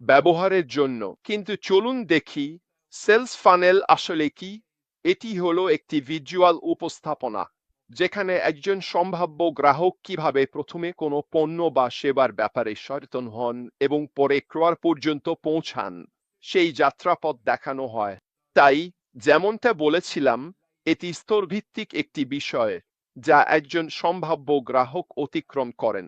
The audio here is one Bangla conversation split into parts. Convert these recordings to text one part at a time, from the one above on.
ব্যবহারের জন্য। কিন্তু চলুন দেখি সেলস ফানেল আসলে কি। এটি হলো একটি ভিজুয়াল উপস্থাপনা যেখানে একজন সম্ভাব্য গ্রাহক কিভাবে প্রথমে কোনো পণ্য বা সেবার ব্যাপারে সচেতন হন এবং পরে ক্রয় পর্যন্ত পৌঁছান সেই যাত্রাপথ দেখানো হয়। তাই যেমনটা বলেছিলাম, এটি স্তরভিত্তিক একটি বিষয় যা একজন সম্ভাব্য গ্রাহক অতিক্রম করেন।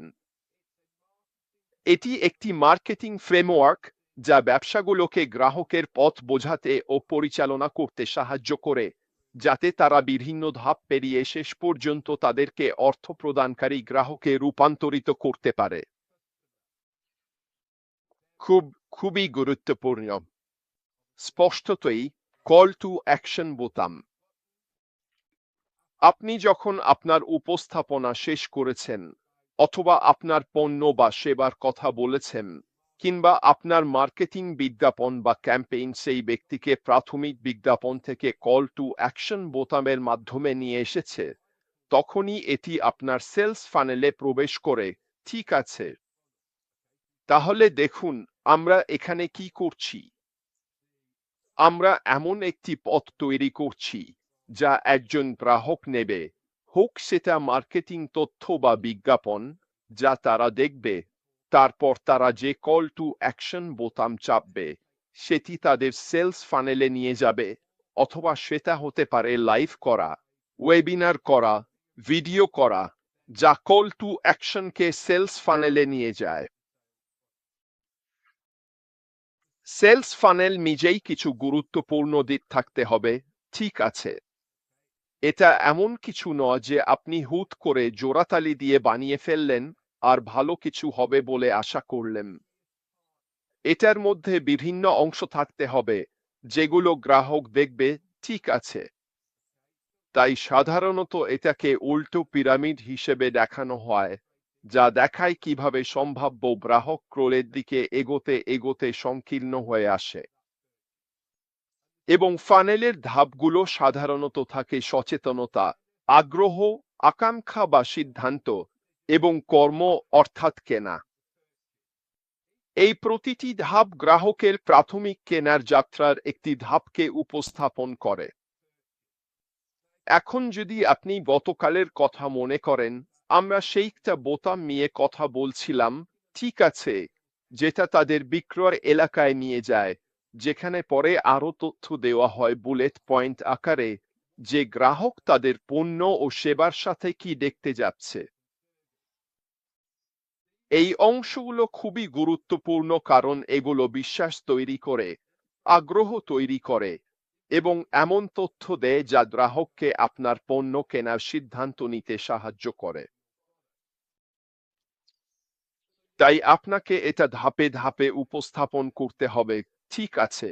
এটি একটি মার্কেটিং ফ্রেমওয়ার্ক যা ব্যবসাগুলোকে গ্রাহকের পথ বোঝাতে ও পরিচালনা করতে সাহায্য করে, যাতে তারা বিভিন্ন ধাপ পেরিয়ে শেষ পর্যন্ত তাদেরকে অর্থ প্রদানকারী গ্রাহকে রূপান্তরিত করতে পারে। খুবই গুরুত্বপূর্ণ। স্পষ্টতই কল টু অ্যাকশন বোতাম। আপনি যখন আপনার উপস্থাপনা শেষ করেছেন, অথবা আপনার পণ্য বা সেবার কথা বলেছেন, কিংবা আপনার মার্কেটিং বিজ্ঞাপন বা ক্যাম্পেইন সেই ব্যক্তিকে প্রাথমিক বিজ্ঞাপন থেকে কল টু অ্যাকশন বোতামের মাধ্যমে নিয়ে এসেছে, তখনই এটি আপনার সেলস ফানেলে প্রবেশ করে। ঠিক আছে, তাহলে দেখুন আমরা এখানে কি করছি। আমরা এমন একটি পথ তৈরি করছি যা একজন গ্রাহক নেবে, হোক সেটা মার্কেটিং তথ্য বা বিজ্ঞাপন যা তারা দেখবে। তারপর তারা যে কল টু অ্যাকশন বোতাম চাপবে সেটি তাদের সেলস ফানেলে নিয়ে যাবে, অথবা সেটা হতে পারে লাইভ করা, ওয়েবিনার করা, ভিডিও করা, যা কল টু অ্যাকশনকে সেলস ফানেলে নিয়ে যায়। সেলস ফানেল নিজেই কিছু গুরুত্বপূর্ণ দিক থাকতে হবে। ঠিক আছে, এটা এমন কিছু নয় যে আপনি হুট করে জোড়াতালি দিয়ে বানিয়ে ফেললেন আর ভালো কিছু হবে বলে আশা করলেন। এটার মধ্যে বিভিন্ন অংশ থাকতে হবে যেগুলো গ্রাহক দেখবে। ঠিক আছে, তাই সাধারণত এটাকে উল্টো পিরামিড হিসেবে দেখানো হয়, যা দেখায় কিভাবে সম্ভাব্য গ্রাহক ক্রয়ের দিকে এগোতে এগোতে সংকীর্ণ হয়ে আসে। এবং ফানেলের ধাপগুলো সাধারণত থাকে সচেতনতা, আগ্রহ, আকাঙ্ক্ষা বা সিদ্ধান্ত, এবং কর্ম অর্থাৎ কেনা। এই প্রতিটি ধাপ গ্রাহকের প্রাথমিক কেনার যাত্রার একটি ধাপকে উপস্থাপন করে। এখন যদি আপনি গতকালের কথা মনে করেন, আমরা সেইটা বোতাম নিয়ে কথা বলছিলাম। ঠিক আছে, যেটা তাদের বিক্রয়ের এলাকায় নিয়ে যায়, যেখানে পরে আরো তথ্য দেওয়া হয় বুলেট পয়েন্ট আকারে, যে গ্রাহক তাদের পণ্য ও সেবার সাথে কি দেখতে যাচ্ছে। এই অংশগুলো খুবই গুরুত্বপূর্ণ কারণ এগুলো বিশ্বাস তৈরি করে, আগ্রহ তৈরি করে, এবং এমন তথ্য দেয় যা গ্রাহককে আপনার পণ্য কেনার সিদ্ধান্ত নিতে সাহায্য করে। তাই আপনাকে এটা ধাপে ধাপে উপস্থাপন করতে হবে। ঠিক আছে,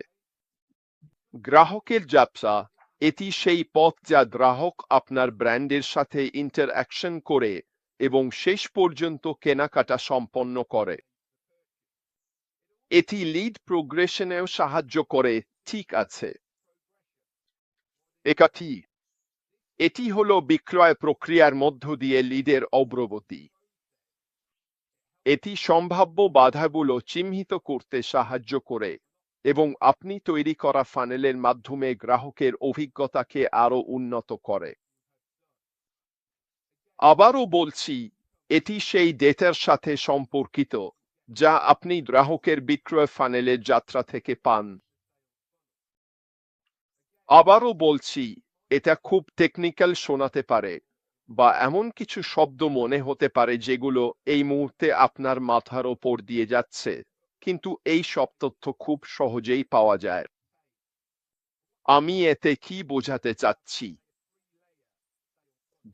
গ্রাহকের যাত্রা, এটি সেই পথ যা গ্রাহক আপনার ব্র্যান্ডের সাথে ইন্টারঅ্যাকশন করে এবং শেষ পর্যন্ত কেনাকাটা সম্পন্ন করে। এটি লিড প্রোগ্রেশনেও সাহায্য করে। ঠিক আছে, একাটি এটি হলো বিক্রয় প্রক্রিয়ার মধ্য দিয়ে লিডের অগ্রগতি। এটি সম্ভাব্য বাধাগুলো চিহ্নিত করতে সাহায্য করে এবং আপনি তৈরি করা ফানেলের মাধ্যমে গ্রাহকের অভিজ্ঞতাকে আরো উন্নত করে। আবারও বলছি, এটি সেই ডেটার সাথে সম্পর্কিত যা আপনি গ্রাহকের বিক্রয় ফানেলের যাত্রা থেকে পান। আবারও বলছি, এটা খুব টেকনিক্যাল শোনাতে পারে, বা এমন কিছু শব্দ মনে হতে পারে যেগুলো এই মুহূর্তে আপনার মাথার ওপর দিয়ে যাচ্ছে, কিন্তু এই সব তথ্য খুব সহজেই পাওয়া যায়। আমি এতে কি বোঝাতে চাচ্ছি?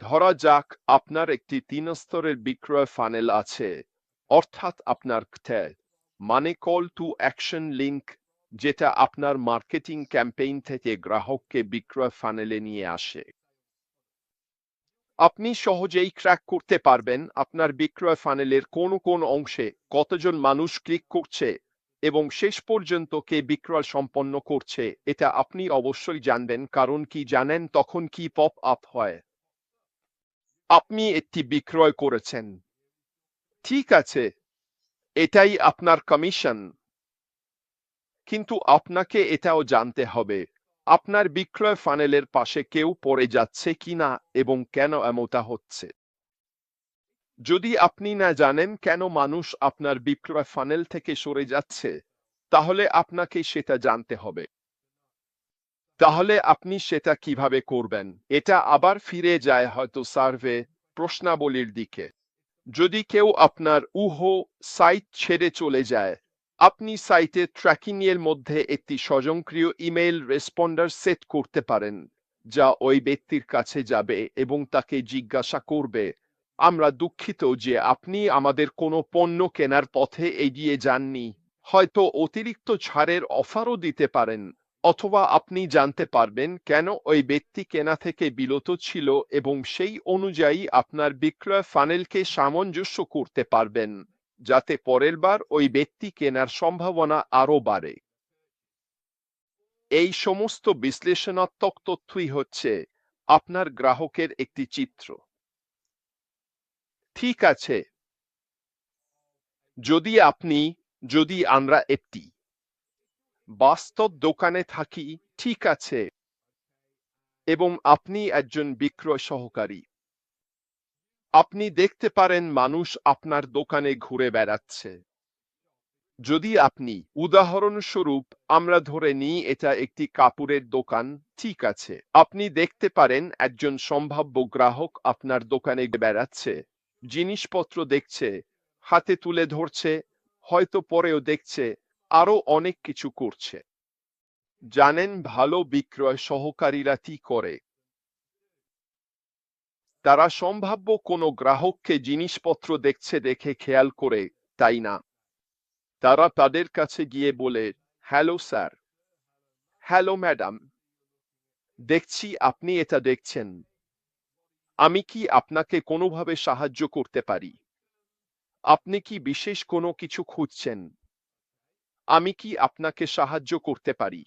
ধরা যাক আপনার একটি 3 স্তরের বিক্রয় ফানেল আছে, অর্থাৎ আপনার মানে কল টু অ্যাকশন লিংক, যেটা আপনার মার্কেটিং ক্যাম্পেইন থেকে গ্রাহককে বিক্রয় ফানেলে নিয়ে আসে। আপনি সহজেই ট্র্যাক করতে পারবেন আপনার বিক্রয় ফানেলের কোন কোন অংশে কতজন মানুষ ক্লিক করছে এবং শেষ পর্যন্ত কে বিক্রয় সম্পন্ন করছে। এটা আপনি অবশ্যই জানবেন, কারণ কি জানেন তখন কি পপ আপ হয়। আপনি একটি বিক্রয় করেছেন, ঠিক আছে, এটাই আপনার কমিশন। কিন্তু আপনাকে এটাও জানতে হবে আপনার বিক্রয় ফানেলের পাশে কেউ পড়ে যাচ্ছে কিনা এবং কেন এমনটা হচ্ছে। যদি আপনি না জানেন কেন মানুষ আপনার বিক্রয় ফানেল থেকে সরে যাচ্ছে, তাহলে আপনাকে সেটা জানতে হবে। তাহলে আপনি সেটা কিভাবে করবেন? এটা আবার ফিরে যায় হয়তো সার্ভে প্রশ্নাবলীর দিকে। যদি কেউ আপনার সাইট ছেড়ে চলে যায়, আপনি সাইটে ট্র্যাকিং এর মধ্যে একটি স্বয়ংক্রিয় ইমেইল রেসপন্ডার সেট করতে পারেন, যা ওই ব্যক্তির কাছে যাবে এবং তাকে জিজ্ঞাসা করবে, আমরা দুঃখিত যে আপনি আমাদের কোনো পণ্য কেনার পথে এগিয়ে যাননি। হয়তো অতিরিক্ত ছাড়ের অফারও দিতে পারেন, অথবা আপনি জানতে পারবেন কেন ওই ব্যক্তি কেনা থেকে বিরত ছিল এবং সেই অনুযায়ী আপনার বিক্রয় ফানেলকে সামঞ্জস্য করতে পারবেন, যাতে পরের বার ওই ব্যক্তি কেনার সম্ভাবনা আরও বাড়ে। এই সমস্ত বিশ্লেষণাত্মক তথ্যই হচ্ছে আপনার গ্রাহকের একটি চিত্র। ঠিক আছে, যদি আমরা একটি বাস্তব দোকানে থাকি, ঠিক আছে, এবং আপনি একজন বিক্রয় সহকারী, আপনি দেখতে পারেন মানুষ আপনার দোকানে ঘুরে বেড়াচ্ছে। যদি আপনি, উদাহরণস্বরূপ আমরা ধরে নিই এটা একটি কাপড়ের দোকান, ঠিক আছে, আপনি দেখতে পারেন একজন সম্ভাব্য গ্রাহক আপনার দোকানে বেড়াচ্ছে, জিনিসপত্র দেখছে, হাতে তুলে ধরছে, হয়তো পরেও দেখছে, আরো অনেক কিছু করছে। জানেন ভালো বিক্রয় সহকারীরা কি করে? তারা সম্ভাব্য কোনো গ্রাহককে জিনিসপত্র দেখছে দেখে খেয়াল করে, তাই না? তারা তাদের কাছে গিয়ে বলে, হ্যালো স্যার, হ্যালো ম্যাডাম, দেখছি আপনি এটা দেখছেন, আমি কি আপনাকে কোনোভাবে সাহায্য করতে পারি? আপনি কি বিশেষ কোনো কিছু খুঁজছেন? আমি কি আপনাকে সাহায্য করতে পারি?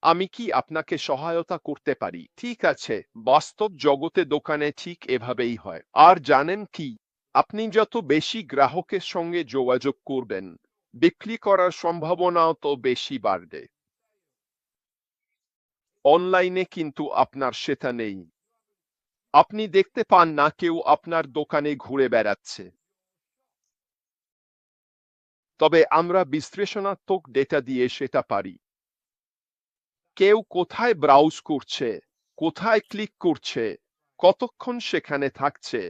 আমি কি আপনাকে সহায়তা করতে পারি? ঠিক আছে, বাস্তব জগতে দোকানে ঠিক এভাবেই হয়। আর জানেন কি, আপনি যত বেশি গ্রাহকের সঙ্গে যোগাযোগ করবেন, বিক্রি করার সম্ভাবনাও তো বেশি বাড়বে। অনলাইনে কিন্তু আপনার সেটা নেই। আপনি দেখতে পান না কেউ আপনার দোকানে ঘুরে বেড়াচ্ছে। তবে আমরা বিশ্লেষণাত্মক ডেটা দিয়ে সেটা পারি। কেউ কোথায় ব্রাউজ করছে, কোথায় ক্লিক করছে, কতক্ষণ সেখানে থাকছে,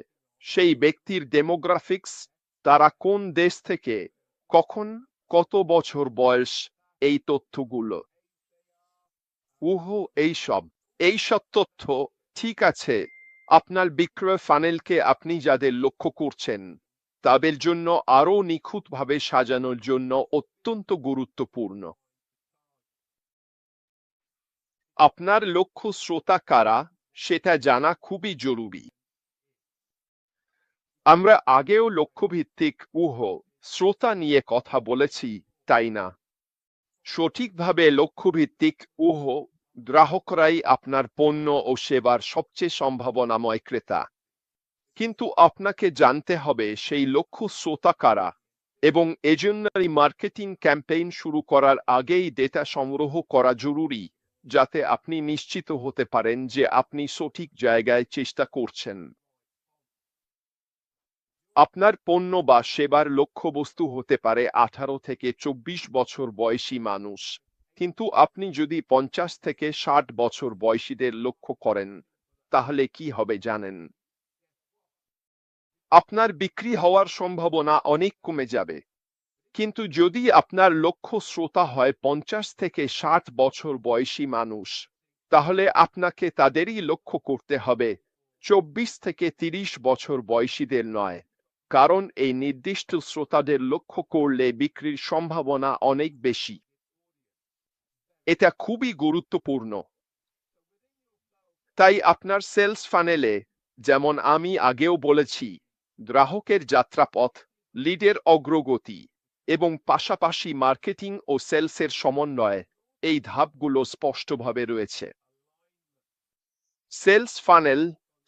সেই ব্যক্তির ডেমোগ্রাফিক্স, তারা কোন দেশ থেকে, কখন, কত বছর বয়স, এই তথ্যগুলো। এইসব তথ্য, ঠিক আছে, আপনার বিক্রয় ফানেলকে আপনি যাদের লক্ষ্য করছেন তাদের জন্য আরও নিখুঁতভাবে সাজানোর জন্য অত্যন্ত গুরুত্বপূর্ণ। আপনার লক্ষ্য শ্রোতা কারা সেটা জানা খুবই জরুরি। আমরা আগেও লক্ষ্যভিত্তিক শ্রোতা নিয়ে কথা বলেছি, তাই না? সঠিকভাবে লক্ষ্যভিত্তিক গ্রাহকরাই আপনার পণ্য ও সেবার সবচেয়ে সম্ভাবনাময় ক্রেতা। কিন্তু আপনাকে জানতে হবে সেই লক্ষ্য শ্রোতা কারা, এবং এজন্যই মার্কেটিং ক্যাম্পেইন শুরু করার আগেই ডেটা সংগ্রহ করা জরুরি, যাতে আপনি নিশ্চিত হতে পারেন যে আপনি সঠিক জায়গায় চেষ্টা করছেন। আপনার পণ্য বা সেবার লক্ষ্যবস্তু হতে পারে 18 থেকে 24 বছর বয়সী মানুষ, কিন্তু আপনি যদি 50 থেকে 60 বছর বয়সীদের লক্ষ্য করেন, তাহলে কি হবে জানেন? আপনার বিক্রি হওয়ার সম্ভাবনা অনেক কমে যাবে। কিন্তু যদি আপনার লক্ষ্য শ্রোতা হয় 50 থেকে 60 বছর বয়সী মানুষ, তাহলে আপনাকে তাদেরই লক্ষ্য করতে হবে, 24 থেকে 30 বছর বয়সীদের নয়, কারণ এই নির্দিষ্ট শ্রোতাদের লক্ষ্য করলে বিক্রির সম্ভাবনা অনেক বেশি। এটা খুবই গুরুত্বপূর্ণ। তাই আপনার সেলস ফানেলে, যেমন আমি আগেও বলেছি, গ্রাহকের যাত্রাপথ, লিডের অগ্রগতি এবং পাশাপাশি মার্কেটিং ও সেলসের সমন্বয়, এই ধাপগুলো স্পষ্টভাবে রয়েছে। সেলস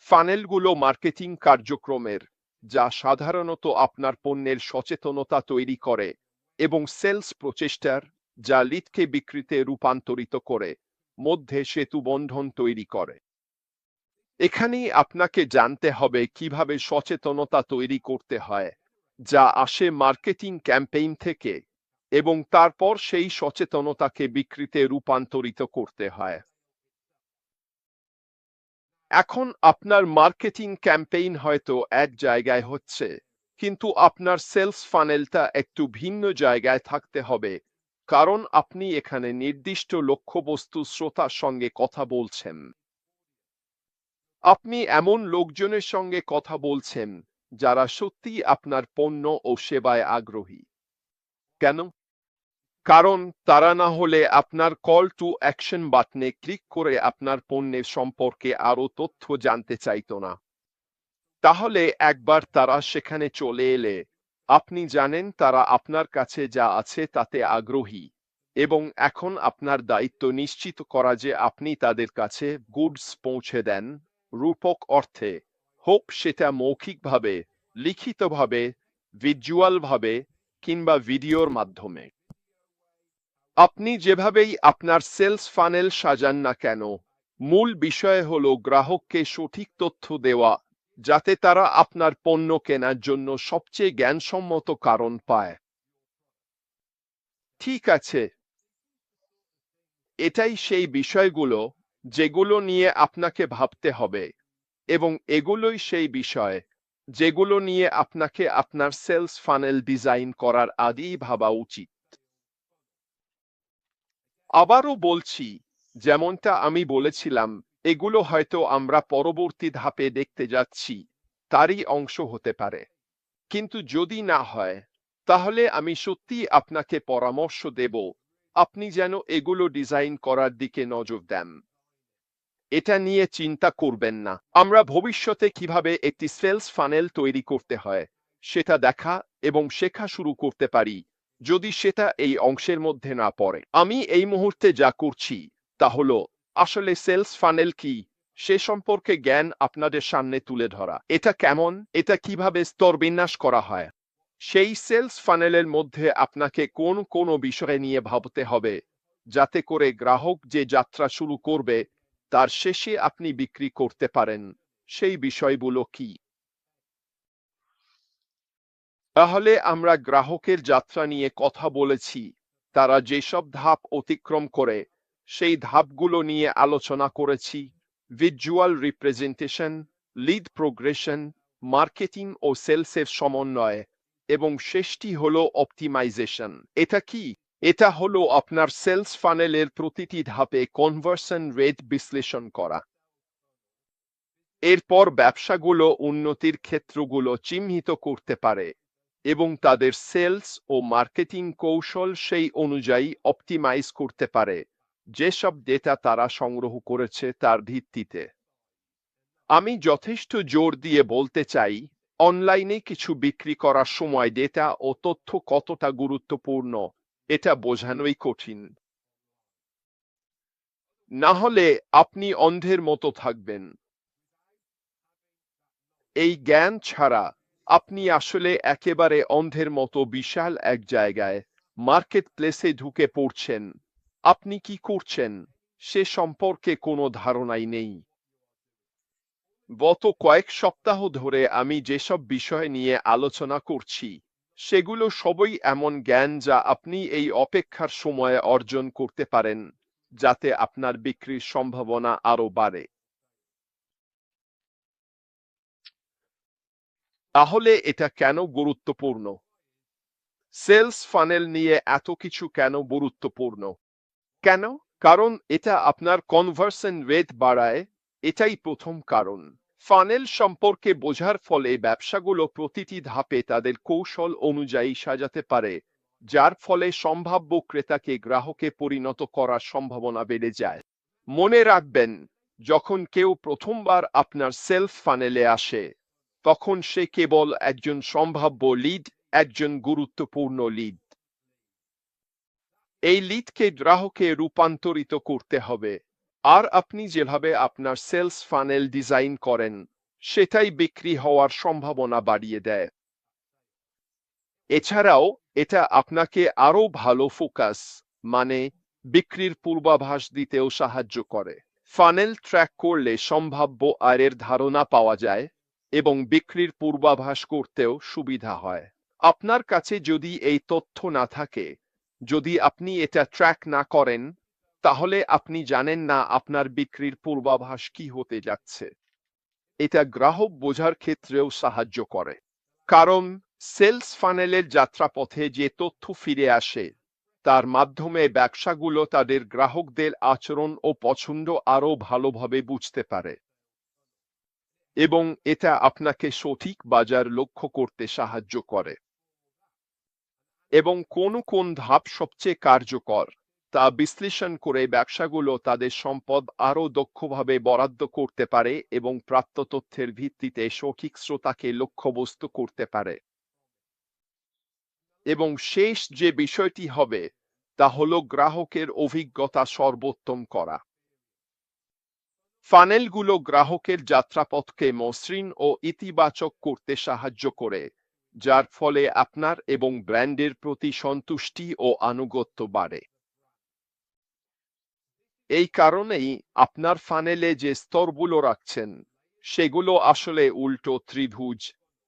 ফানেলগুলো মার্কেটিং কার্যক্রমের, যা সাধারণত আপনার পণ্যের সচেতনতা তৈরি করে এবং সেলস প্রচেষ্টার যা লিডকে বিক্রিতে রূপান্তরিত করে মধ্যে সেতু বন্ধন তৈরি করে। এখানেই আপনাকে জানতে হবে কিভাবে সচেতনতা তৈরি করতে হয়, যা আসে মার্কেটিং ক্যাম্পেইন থেকে, এবং তারপর সেই সচেতনতাকে বিক্রিতে রূপান্তরিত করতে হয়। এখন আপনার মার্কেটিং ক্যাম্পেইন হয়তো এক জায়গায় হচ্ছে, কিন্তু আপনার সেলস ফানেলটা একটু ভিন্ন জায়গায় থাকতে হবে, কারণ আপনি এখানে নির্দিষ্ট লক্ষ্যবস্তু শ্রোতার সঙ্গে কথা বলছেন। আপনি এমন লোকজনের সঙ্গে কথা বলছেন যারা সত্যিই আপনার পণ্য ও সেবায় আগ্রহী। কেন? কারণ তারা না হলে আপনার কল টু অ্যাকশন বাটনে ক্লিক করে আপনার পণ্যের সম্পর্কে আরো তথ্য জানতে চাইতো না। তাহলে একবার তারা সেখানে চলে এলে আপনি জানেন তারা আপনার কাছে যা আছে তাতে আগ্রহী, এবং এখন আপনার দায়িত্ব নিশ্চিত করা যে আপনি তাদের কাছে গুডস পৌঁছে দেন, রূপক অর্থে, হোক সেটা মৌখিকভাবে, লিখিতভাবে, ভিজুয়ালভাবে কিংবা ভিডিওর মাধ্যমে। আপনি যেভাবেই আপনার সেলস ফানেল সাজান না কেন, মূল বিষয় হলো গ্রাহককে সঠিক তথ্য দেওয়া, যাতে তারা আপনার পণ্য কেনার জন্য সবচেয়ে জ্ঞানসম্মত কারণ পায়। ঠিক আছে, এটাই সেই বিষয়গুলো যেগুলো নিয়ে আপনাকে ভাবতে হবে, এবং এগুলোই সেই বিষয় যেগুলো নিয়ে আপনাকে আপনার সেলস ফানেল ডিজাইন করার আগেই ভাবা উচিত। আবারও বলছি, যেমনটা আমি বলেছিলাম, এগুলো হয়তো আমরা পরবর্তী ধাপে দেখতে যাচ্ছি তারই অংশ হতে পারে, কিন্তু যদি না হয় তাহলে আমি সত্যিই আপনাকে পরামর্শ দেব আপনি যেন এগুলো ডিজাইন করার দিকে নজর দেন। এটা নিয়ে চিন্তা করবেন না। আমরা ভবিষ্যতে কিভাবে একটি সেলস ফানেল তৈরি করতে হয় সেটা দেখা এবং শেখা শুরু করতে পারি, যদি সেটা এই অংশের মধ্যে না পড়ে। আমি এই মুহূর্তে যা করছি তা হলো আসলে সেলস ফানেল কি সে সম্পর্কে জ্ঞান আপনাদের সামনে তুলে ধরা। এটা কেমন, এটা কিভাবে স্তরবিন্যাস করা হয়, সেই সেলস ফানেলের মধ্যে আপনাকে কোন কোন বিষয় নিয়ে ভাবতে হবে, যাতে করে গ্রাহক যে যাত্রা শুরু করবে তার শেষে আপনি বিক্রি করতে পারেন, সেই বিষয়গুলো কি। তাহলে আমরা গ্রাহকের যাত্রা নিয়ে কথা বলেছি, তারা যেসব ধাপ অতিক্রম করে সেই ধাপগুলো নিয়ে আলোচনা করেছি: visual representation, lead progression, marketing ও সেলসের সমন্বয়, এবং শেষটি হলো অপটিমাইজেশন। এটা কি? এটা হলো আপনার সেলস ফানেলের প্রতিটি ধাপে কনভার্সন রেট বিশ্লেষণ করা। এরপর ব্যবসাগুলো উন্নতির ক্ষেত্রগুলো চিহ্নিত করতে পারে এবং তাদের সেলস ও মার্কেটিং কৌশল সেই অনুযায়ী অপটিমাইজ করতে পারে যেসব ডেটা তারা সংগ্রহ করেছে তার ভিত্তিতে। আমি যথেষ্ট জোর দিয়ে বলতে চাই, অনলাইনে কিছু বিক্রি করার সময় ডেটা ও তথ্য কতটা গুরুত্বপূর্ণ এটা বোঝানোই কঠিন। না হলে আপনি অন্ধের মতো থাকবেন। এই জ্ঞান ছাড়া আপনি আসলে একেবারে অন্ধের মতো বিশাল এক জায়গায় মার্কেট প্লেসে ঢুকে পড়ছেন। আপনি কি করছেন সে সম্পর্কে কোনো ধারণাই নেই। গত কয়েক সপ্তাহ ধরে আমি যেসব বিষয় নিয়ে আলোচনা করছি সেগুলো সবই এমন জ্ঞান যা আপনি এই অপেক্ষার সময়ে অর্জন করতে পারেন, যাতে আপনার বিক্রির সম্ভাবনা আরো বাড়ে। তাহলে এটা কেন গুরুত্বপূর্ণ? সেলস ফানেল নিয়ে এত কিছু কেন গুরুত্বপূর্ণ? কেন? কারণ এটা আপনার কনভার্সন রেট বাড়ায়। এটাই প্রথম কারণ। ফানেল সম্পর্কে বোঝার ফলে ব্যবসাগুলো প্রতিটি ধাপে তাদের কৌশল অনুযায়ী সাজাতে পারে, যার ফলে সম্ভাব্য ক্রেতাকে গ্রাহকে পরিণত করার সম্ভাবনা বেড়ে যায়। মনে রাখবেন, যখন কেউ প্রথমবার আপনার সেলস ফানেলে আসে তখন সে কেবল একজন সম্ভাব্য লিড, একজন গুরুত্বপূর্ণ লিড। এই লিডকে গ্রাহকে রূপান্তরিত করতে হবে, আর আপনি যেভাবে আপনার সেলস ফানেল ডিজাইন করেন সেটাই বিক্রি হওয়ার সম্ভাবনা বাড়িয়ে দেয়। এছাড়াও এটা আপনাকে আরো ভালো ফোকাস মানে বিক্রির পূর্বাভাস দিতেও সাহায্য করে। ফানেল ট্র্যাক করলে সম্ভাব্য আয়ের ধারণা পাওয়া যায় এবং বিক্রির পূর্বাভাস করতেও সুবিধা হয়। আপনার কাছে যদি এই তথ্য না থাকে, যদি আপনি এটা ট্র্যাক না করেন, তাহলে আপনি জানেন না আপনার বিক্রির পূর্বাভাস কি হতে যাচ্ছে। এটা গ্রাহক বোঝার ক্ষেত্রেও সাহায্য করে, কারণ সেলস ফানেলের যাত্রাপথে যে তথ্য ফিরে আসে তার মাধ্যমে ব্যবসাগুলো তাদের গ্রাহকদের আচরণ ও পছন্দ আরও ভালোভাবে বুঝতে পারে এবং এটা আপনাকে সঠিক বাজার লক্ষ্য করতে সাহায্য করে। এবং কোন ধাপ সবচেয়ে কার্যকর তা বিশ্লেষণ করে ব্যবসাগুলো তাদের সম্পদ আরও দক্ষভাবে বরাদ্দ করতে পারে এবং প্রাপ্ত তথ্যের ভিত্তিতে সঠিক শ্রোতাকে লক্ষ্যবস্তু করতে পারে। এবং শেষ যে বিষয়টি হবে তা হলো গ্রাহকের অভিজ্ঞতা সর্বোত্তম করা। ফানেলগুলো গ্রাহকের যাত্রাপথকে মসৃণ ও ইতিবাচক করতে সাহায্য করে, যার ফলে আপনার এবং ব্র্যান্ডের প্রতি সন্তুষ্টি ও আনুগত্য বাড়ে। এই কারণেই আপনার ফানেলে যে স্তরগুলো রাখছেন সেগুলো আসলে উল্টো ত্রিভুজ।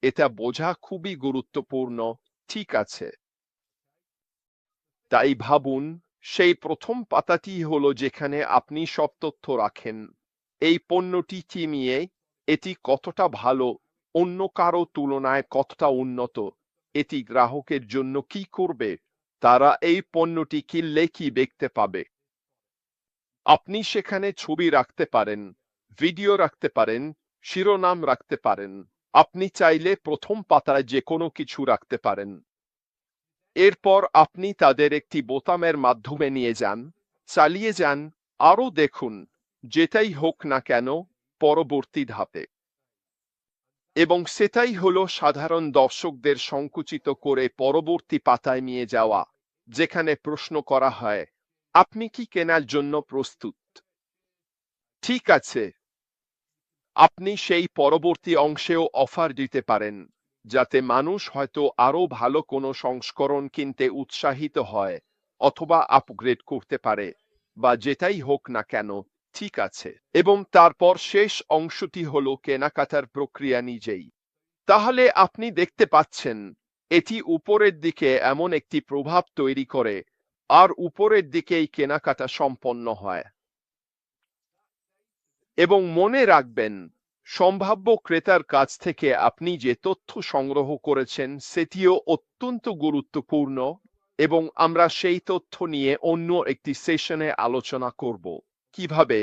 এটা বোঝা খুবই গুরুত্বপূর্ণ, ঠিক আছে? তাই ভাবুন, সেই প্রথম পাতাটি হলো যেখানে আপনি সব তথ্য রাখেন। এই পণ্যটি কি নিয়ে, এটি কতটা ভালো, অন্য কারো তুলনায় কতটা উন্নত, এটি গ্রাহকের জন্য কি করবে, তারা এই পণ্যটি কিনলে কি দেখতে পাবে। আপনি সেখানে ছবি রাখতে পারেন, ভিডিও রাখতে পারেন, শিরোনাম রাখতে পারেন। আপনি চাইলে প্রথম পাতায় যে কোনো কিছু রাখতে পারেন। এরপর আপনি তাদের একটি বোতামের মাধ্যমে নিয়ে যান, চালিয়ে যান, আরও দেখুন, যেটাই হোক না কেন পরবর্তী ধাপে। এবং সেটাই হলো সাধারণ দর্শকদের সংকুচিত করে পরবর্তী পাতায় নিয়ে যাওয়া, যেখানে প্রশ্ন করা হয়, আপনি কি কেনার জন্য প্রস্তুত? ঠিক আছে, আপনি সেই পরবর্তী অংশেও অফার দিতে পারেন, যাতে মানুষ হয়তো আরও ভালো কোনো সংস্করণ কিনতে উৎসাহিত হয় অথবা আপগ্রেড করতে পারে, বা যেটাই হোক না কেন। ঠিক আছে। এবং তারপর শেষ অংশটি হলো কেনাকাটার প্রক্রিয়া নিজেই। তাহলে আপনি দেখতে পাচ্ছেন, এটি উপরের দিকে এমন একটি প্রভাব তৈরি করে, আর উপরের দিকেই কেনাকাটা সম্পন্ন হয়। এবং মনে রাখবেন, সম্ভাব্য ক্রেতার কাছ থেকে আপনি যে তথ্য সংগ্রহ করেছেন সেটিও অত্যন্ত গুরুত্বপূর্ণ, এবং আমরা সেই তথ্য নিয়ে অন্য একটি সেশনে আলোচনা করব, কিভাবে,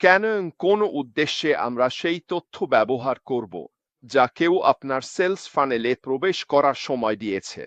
কেন এবং কোন উদ্দেশ্যে আমরা সেই তথ্য ব্যবহার করব যা কেউ আপনার সেলস ফানেলে প্রবেশ করার সময় দিয়েছে।